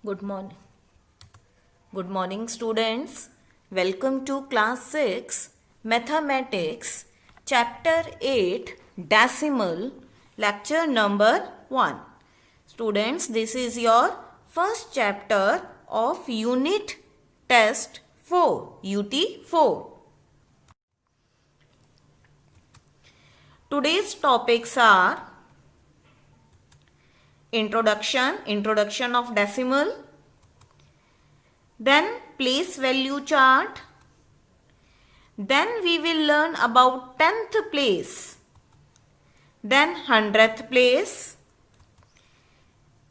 Good morning. Good morning, students. Welcome to class 6 Mathematics, chapter 8 Decimal, lecture number 1. Students, this is your first chapter of unit test 4, UT 4. Today's topics are introduction of decimal, then place value chart, then we will learn about 10th place, then 100th place,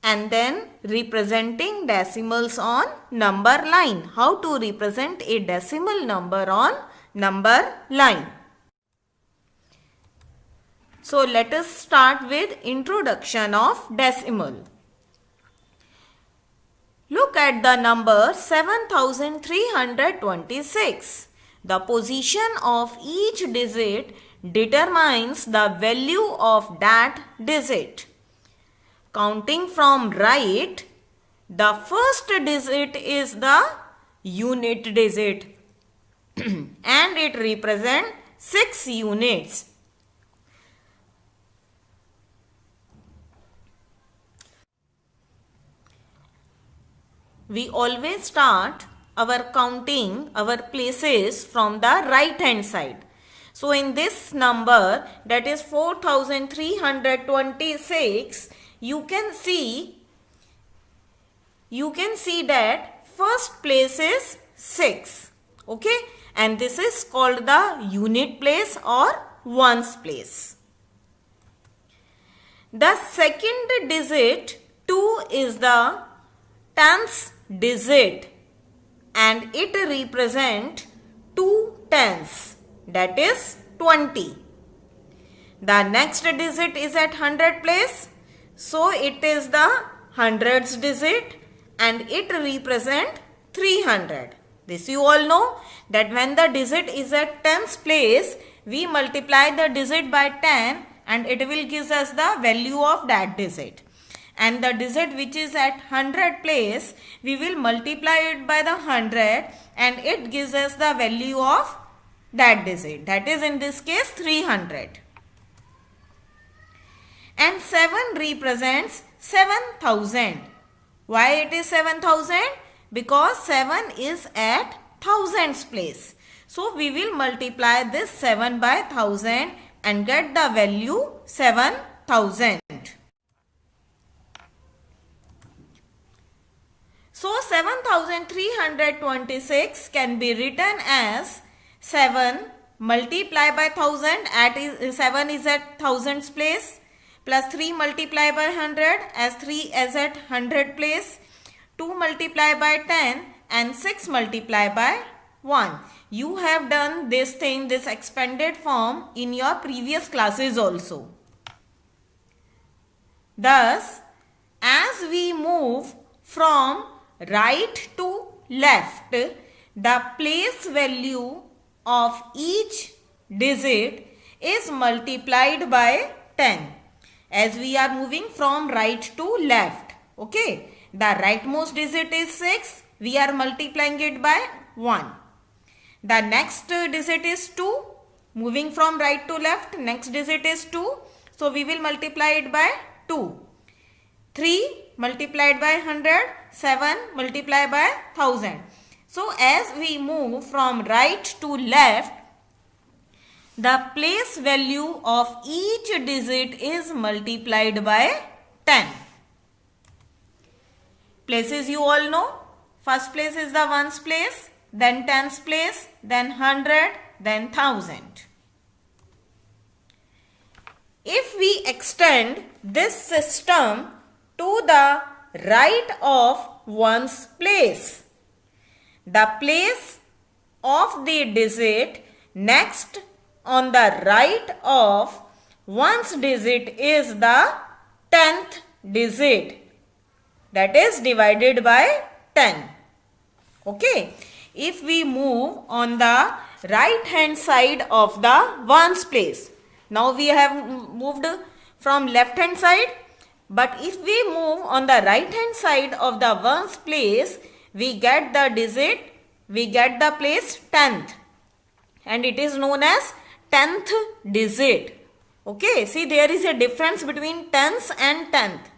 and then representing decimals on number line. How to represent a decimal number on number line. So let us start with introduction of decimal. Look at the number 7326. The position of each digit determines the value of that digit. Counting from right, the first digit is the unit digit and it represents 6 units. We always start our counting, our places from the right hand side. So in this number, that is 4326, you can see that first place is 6. Okay, and this is called the unit place or ones place. The second digit 2 is the tens digit and it represents 2 tens, that is 20. The next digit is at 100 place, so it is the hundreds digit and it represents 300. This you all know that when the digit is at tens place, we multiply the digit by 10 and it will give us the value of that digit. And the digit which is at 100 place, we will multiply it by the 100 and it gives us the value of that digit. That is in this case 300. And 7 represents 7000. Why it is 7000? Because 7 is at thousands place. So we will multiply this 7 by 1000 and get the value 7000. So 7326 can be written as 7 multiplied by 1000, 7 is at thousands place, plus 3 multiplied by 100 as 3 is at 100 place, 2 multiplied by 10 and 6 multiplied by 1. You have done this thing, this expanded form in your previous classes also. Thus, as we move from right to left, the place value of each digit is multiplied by 10. As we are moving from right to left, okay, the rightmost digit is 6, we are multiplying it by 1. The next digit is 2, moving from right to left, next digit is 2, so we will multiply it by 2. 3 multiplied by 100, 7 multiplied by 1000. So as we move from right to left, the place value of each digit is multiplied by 10. Places you all know. First place is the ones place, then tens place, then 100, then 1000. If we extend this system to the right of ones place, the place of the digit next on the right of ones digit is the 10th digit, that is divided by 10. Okay, if we move on the right hand side of the ones place, now we have moved from left hand side But if we move on the right hand side of the ones place, we get the place 10th, and it is known as 10th digit. Okay, see there is a difference between tens and 10th.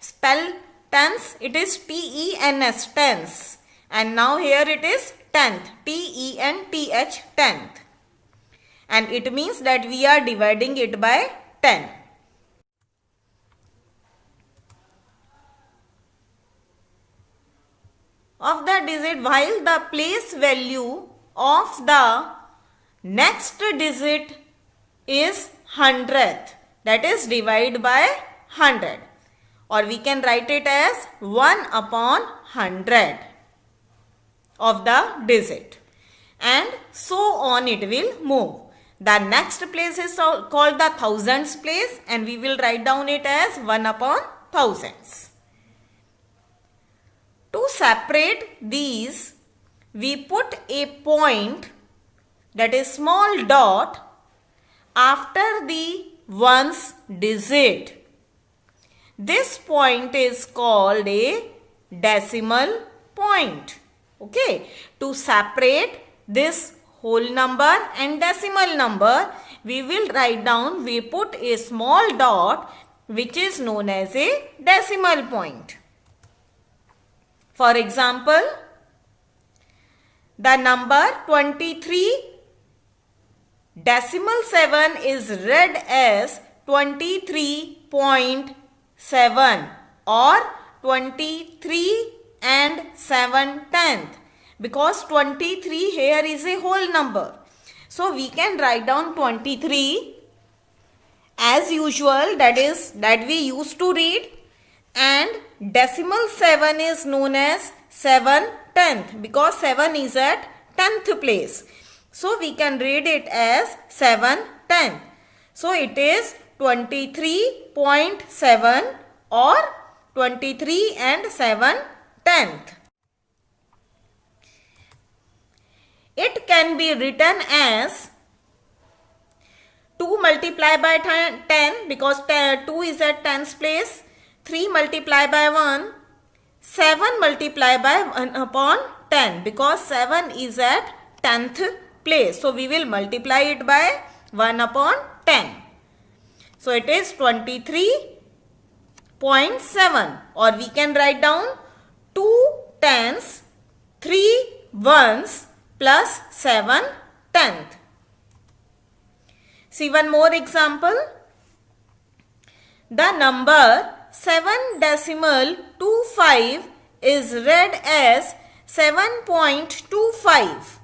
Spell tens, it is T-E-N-S, tens, and now here it is 10th, T-E-N-T-H, 10th, and it means that we are dividing it by 10. Of the digit, while the place value of the next digit is 100th, that is divide by 100, or we can write it as 1 upon 100 of the digit, and so on it will move. The next place is called the thousands place, and we will write down it as 1 upon thousands. To separate these, we put a point, that is small dot, after the ones digit. This point is called a decimal point. Okay, to separate this whole number and decimal number, we will write down, we put a small dot which is known as a decimal point. For example, the number 23 decimal 7 is read as 23.7 or 23 and 7/10, because 23 here is a whole number. So we can write down 23 as usual, that we used to read, and decimal 7 is known as 7/10 because 7 is at 10th place. So we can read it as 7/10. So it is 23.7 or 23 and 7/10. It can be written as 2 multiplied by 10 because 2 is at 10th place, 3 multiplied by 1, 7 multiplied by 1 upon 10 because 7 is at 10th place. So we will multiply it by 1 upon 10. So it is 23.7, or we can write down 2 tens, 3 ones plus 7/10. See one more example. The number 7.25 is read as 7.25,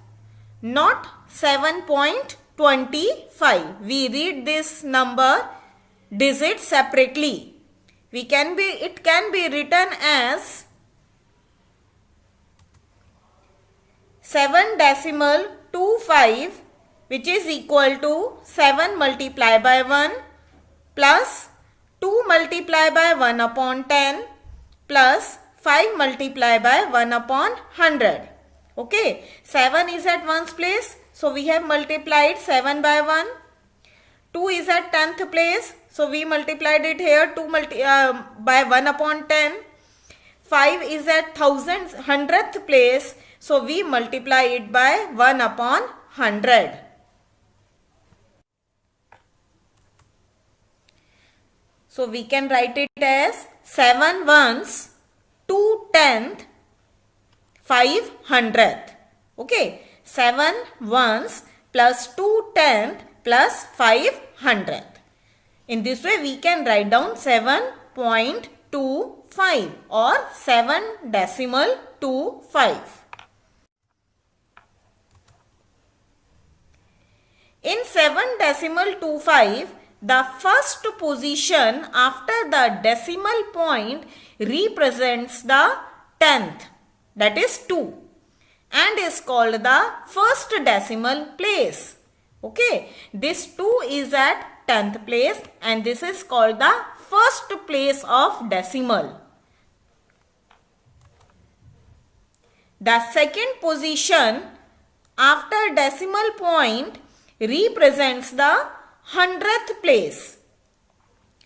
not 7.25. We read this number digit separately. It can be written as 7.25, which is equal to 7 multiplied by 1 plus 2 multiplied by 1 upon 10 plus 5 multiplied by 1 upon 100. Okay, 7 is at 1's place, so we have multiplied 7 by 1. 2 is at 10th place, so we multiplied it here by 1 upon 10. 5 is at 100th place, so we multiply it by 1 upon 100. So we can write it as 7 ones, 2 tenth, 5 hundredth. Okay, 7 ones plus 2 tenth plus 5 hundredth. In this way we can write down 7.25 or 7.25. In 7.25, the first position after the decimal point represents the 10th, that is 2, and is called the first decimal place. Okay, this 2 is at 10th place and this is called the first place of decimal. The second position after decimal point represents the 100th place.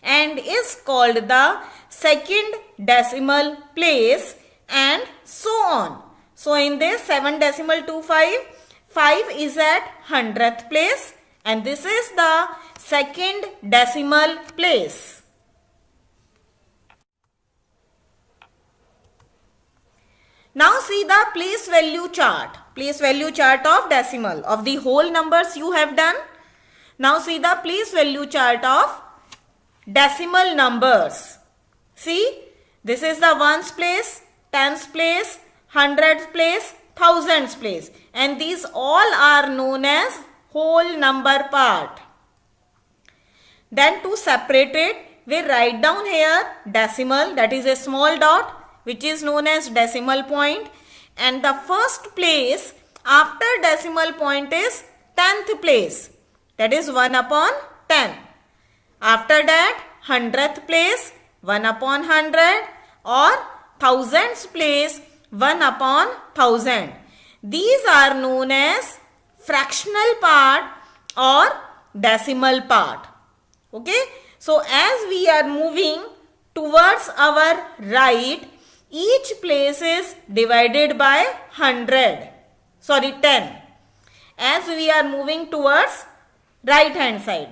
and is called the second decimal place, and so on. So in this 7.25, 5 is at 100th place, and this is the second decimal place. Now see the place value chart. Place value chart of decimal. Of the whole numbers you have done. Now see the place value chart of decimal numbers. See, this is the ones place, tens place, hundreds place, thousands place, and these all are known as whole number part. Then to separate it, we write down here decimal, that is a small dot, which is known as decimal point, and the first place after decimal point is 10th place, that is 1 upon 10. After that 100th place 1 upon 100, or thousands place 1 upon 1000. These are known as fractional part or decimal part. Okay, so as we are moving towards our right, each place is divided by 10. As we are moving towards right hand side.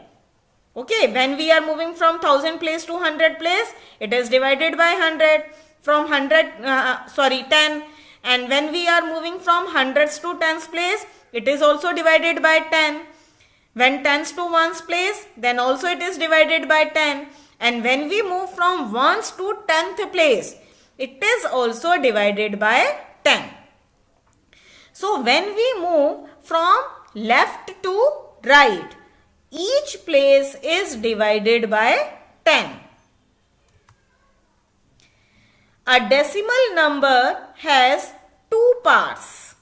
Okay, when we are moving from 1000 place to 100 place, it is divided by 100. From 10. And when we are moving from hundreds to tens place, it is also divided by 10. When tens to ones place, then also it is divided by 10. And when we move from ones to 10th place, it is also divided by 10. So when we move from left to right, each place is divided by 10. A decimal number has two parts.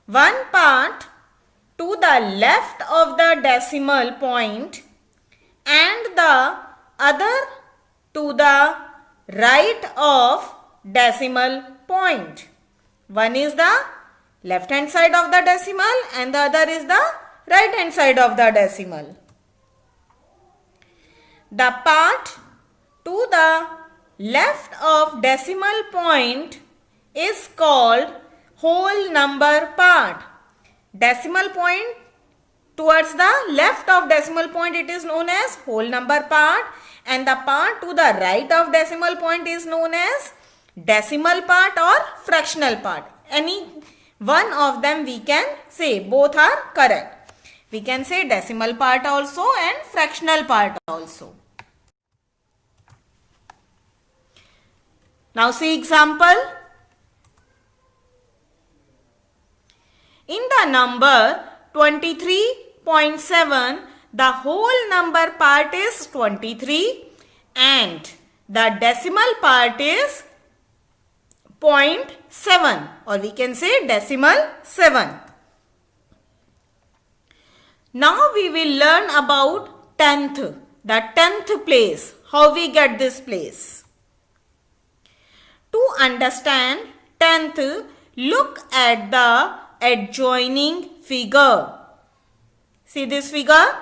One part to the left of the decimal point and the other to the right of decimal point. One is the left hand side of the decimal and the other is the right hand side of the decimal. The part to the left of decimal point is called whole number part. Decimal point towards the left of decimal point, it is known as whole number part, and the part to the right of decimal point is known as decimal part or fractional part. Any one of them we can say, both are correct. We can say decimal part also and fractional part also. Now see example. In the number 23.7, the whole number part is 23 and the decimal part is 0.7, or we can say decimal 7. Now we will learn about 10th, the 10th place, how we get this place. To understand 10th, look at the adjoining figure. See this figure?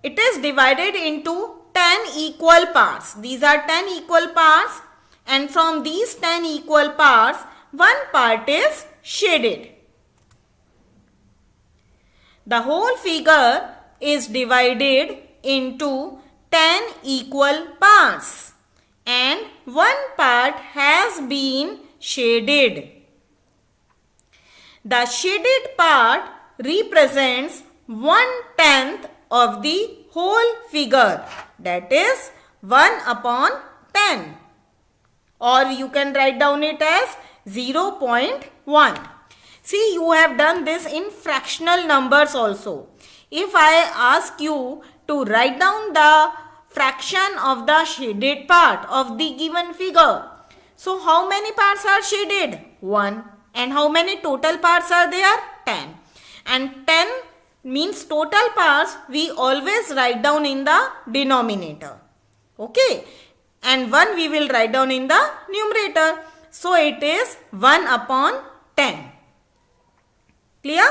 It is divided into 10 equal parts. These are 10 equal parts, and from these 10 equal parts, one part is shaded. The whole figure is divided into 10 equal parts, and one part has been shaded. The shaded part represents 1/10 of the whole figure, that is 1 upon 10, or you can write down it as 0.1. See, you have done this in fractional numbers also. If I ask you to write down the fraction of the shaded part of the given figure, so how many parts are shaded? 1. And how many total parts are there? 10. And 10 means total parts we always write down in the denominator. Okay. And 1 we will write down in the numerator. So it is 1 upon 10. Clear?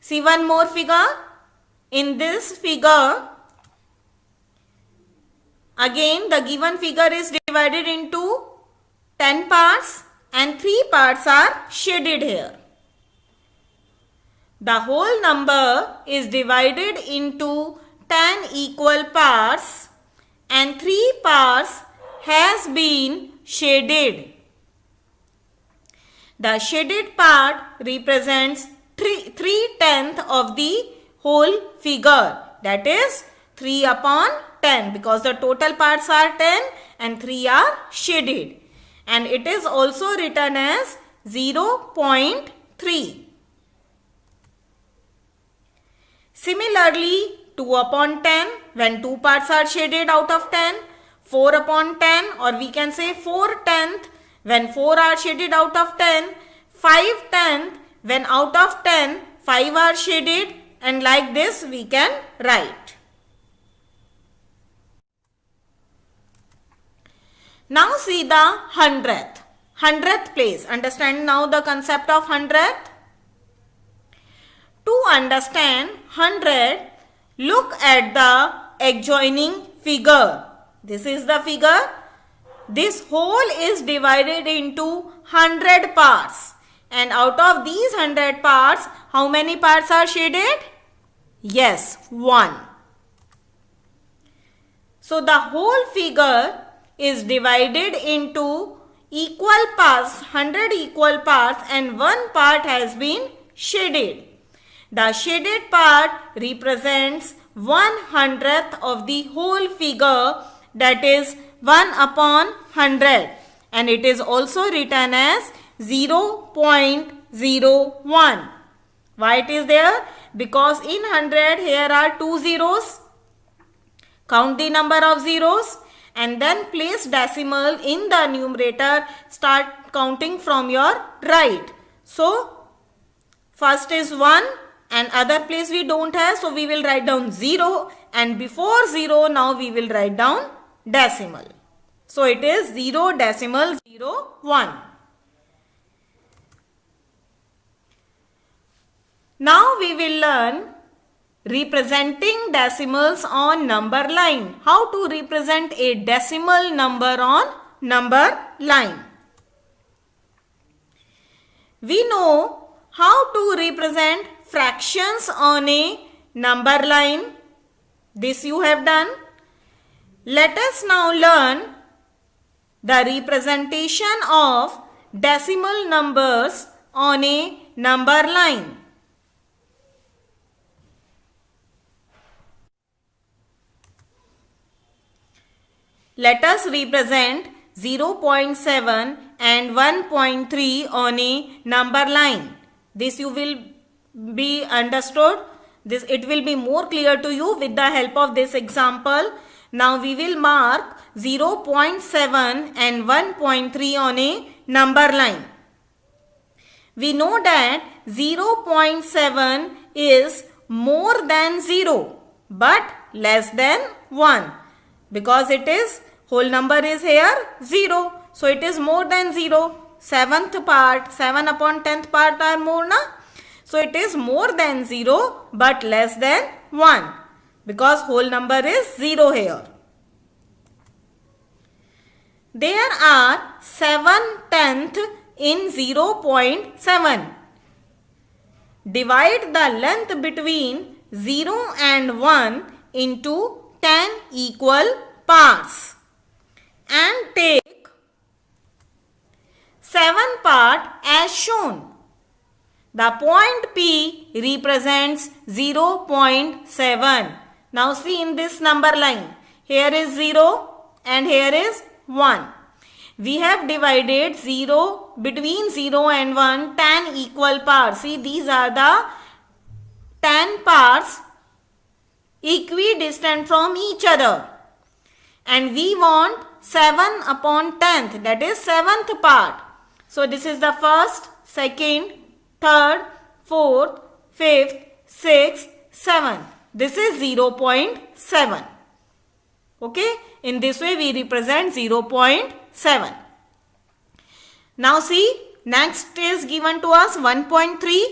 See one more figure. In this figure, again the given figure is divided into 10 parts and 3 parts are shaded here. The whole number is divided into 10 equal parts and 3 parts has been shaded. The shaded part represents 3/10 of the whole figure, that is 3 upon 10, because the total parts are 10 and 3 are shaded, and it is also written as 0.3. Similarly, 2 upon 10, when 2 parts are shaded out of 10, 4 upon 10, or we can say 4/10 when 4 are shaded out of 10, 5/10 when out of 10 5 are shaded, and like this we can write. Now see the hundredth place. Understand now the concept of hundredth. To understand 100, look at the adjoining figure. This is the figure. This whole is divided into 100 parts. And out of these 100 parts, how many parts are shaded? Yes, 1. So the whole figure is divided into equal parts, 100 equal parts, and 1 part has been shaded. The shaded part represents 1/100th of the whole figure, that is 1 upon 100, and it is also written as 0.01. Why it is there? Because in 100 here are 2 zeros. Count the number of zeros and then place decimal in the numerator. Start counting from your right. So first is 1 and other place we don't have, so we will write down 0, and before 0 now we will write down decimal. So it is 0.01. Now we will learn representing decimals on number line. How to represent a decimal number on number line. We know how to represent fractions on a number line. This you have done. Let us now learn the representation of decimal numbers on a number line. Let us represent 0.7 and 1.3 on a number line. This you will be understood. It will be more clear to you with the help of this example. Now we will mark 0.7 and 1.3 on a number line. We know that 0.7 is more than 0 but less than 1, because it is whole number is here 0. So it is more than 0. 7th part, 7 upon 10th part are more, na? So it is more than 0 but less than 1, because whole number is 0 here. There are 7/10 in 0.7. Divide the length between 0 and 1 into 10 equal parts and take 7 part as shown. The point P represents 0.7. Now see in this number line, here is 0 and here is 1. We have divided 0 between 0 and 1, 10 equal parts. See, these are the 10 parts equidistant from each other. And we want 7 upon 10th, that is 7th part. So this is the first, second, third, fourth, fifth, sixth, seventh. This is 0.7. Okay, in this way we represent 0.7. Now see, next is given to us 1.3.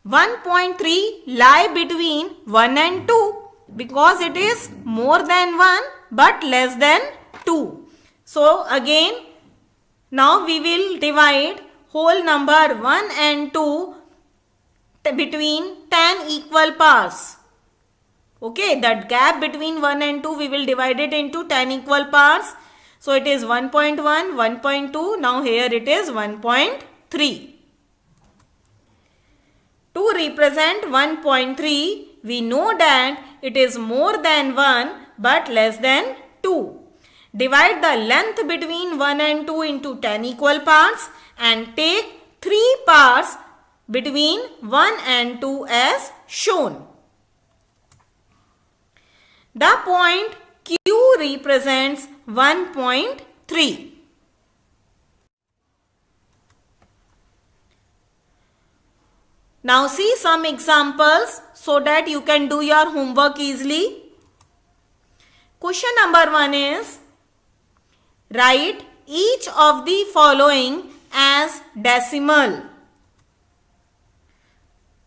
1.3 lie between 1 and 2 because it is more than 1 but less than 2. So again, now we will divide whole number 1 and 2 between 10 equal parts. Okay, that gap between 1 and 2 we will divide it into 10 equal parts. So it is 1.1, 1.2. Now here it is 1.3. To represent 1.3, we know that it is more than 1 but less than 2. Divide the length between 1 and 2 into 10 equal parts and take 3 parts between 1 and 2 as shown. The point Q represents 1.3. Now see some examples so that you can do your homework easily. Question number 1 is, write each of the following as decimal.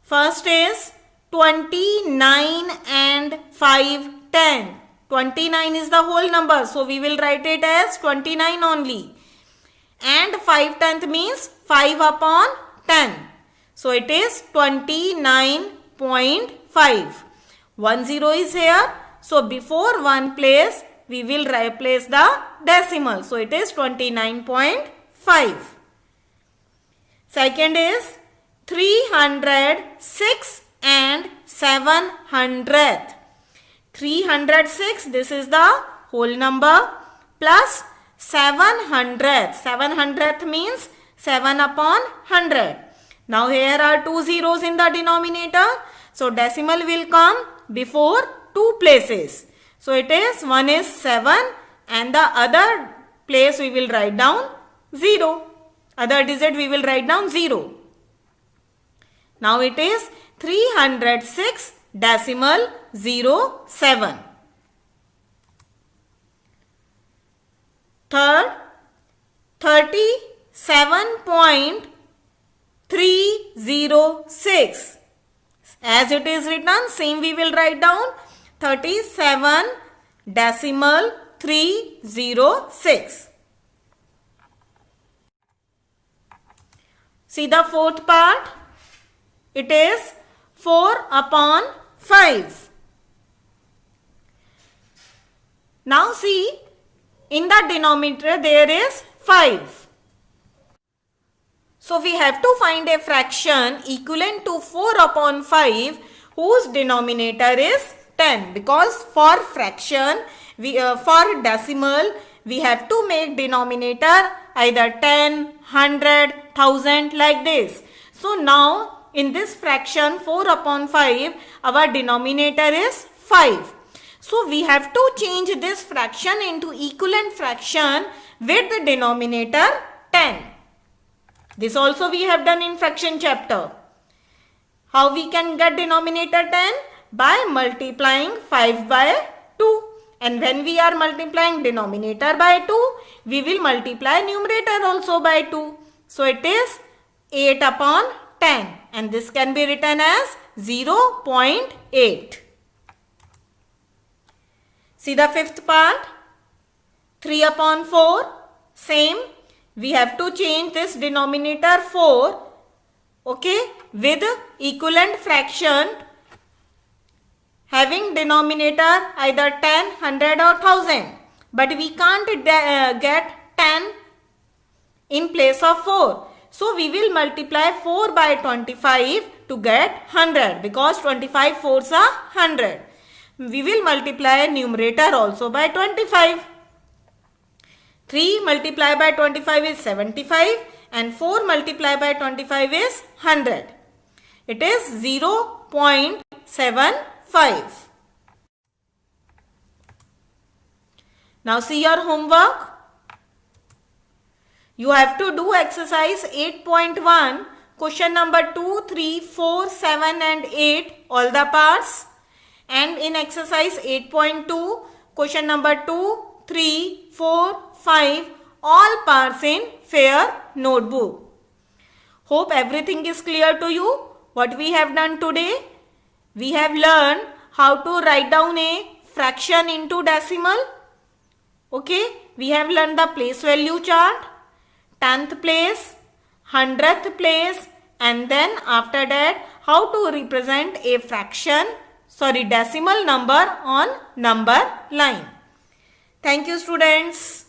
First is 29 and 5 10. 29 is the whole number, so we will write it as 29 only. And 5 tenth means 5 upon 10. So it is 29.5. 1 0 is here. So before one place, we will replace the decimal. So it is 29.5. Second is 306 and 700th. 306, this is the whole number, plus 700th. 700th means 7 upon 100. Now here are 2 zeros in the denominator. So decimal will come before 2 places. So it is, one is 7 and the other place we will write down 0. Other digit we will write down 0. Now it is 306 decimal 07. Third, 37.306. As it is written, same we will write down 37 decimal 306. See the fourth part. It is 4 upon 5. Now see, in the denominator there is 5. So we have to find a fraction equivalent to 4 upon 5 whose denominator is 10. Because for fraction, for decimal, we have to make denominator either 10, 100, 1000 like this. So now in this fraction 4 upon 5, our denominator is 5. So we have to change this fraction into equivalent fraction with the denominator 10. This also we have done in fraction chapter. How we can get denominator 10? By multiplying 5 by 2. And when we are multiplying denominator by 2, we will multiply numerator also by 2. So it is 8 upon 10. And this can be written as 0.8. See the fifth part. 3 upon 4. Same. We have to change this denominator 4. Okay. With equivalent fraction having denominator either 10, 100 or 1000. But we can't get 10 in place of 4. So we will multiply 4 by 25 to get 100 because 25 fours are 100. We will multiply numerator also by 25. 3 multiplied by 25 is 75 and 4 multiplied by 25 is 100. It is 0.75. Now see your homework. You have to do exercise 8.1, question number 2, 3, 4, 7 and 8, all the parts. And in exercise 8.2, question number 2, 3, 4, 5, all parts in fair notebook. Hope everything is clear to you. what we have done today? We have learned how to write down a fraction into decimal. Okay, we have learned the place value chart, 10th place, 100th place, and then after that how to represent a decimal number on number line. Thank you, students.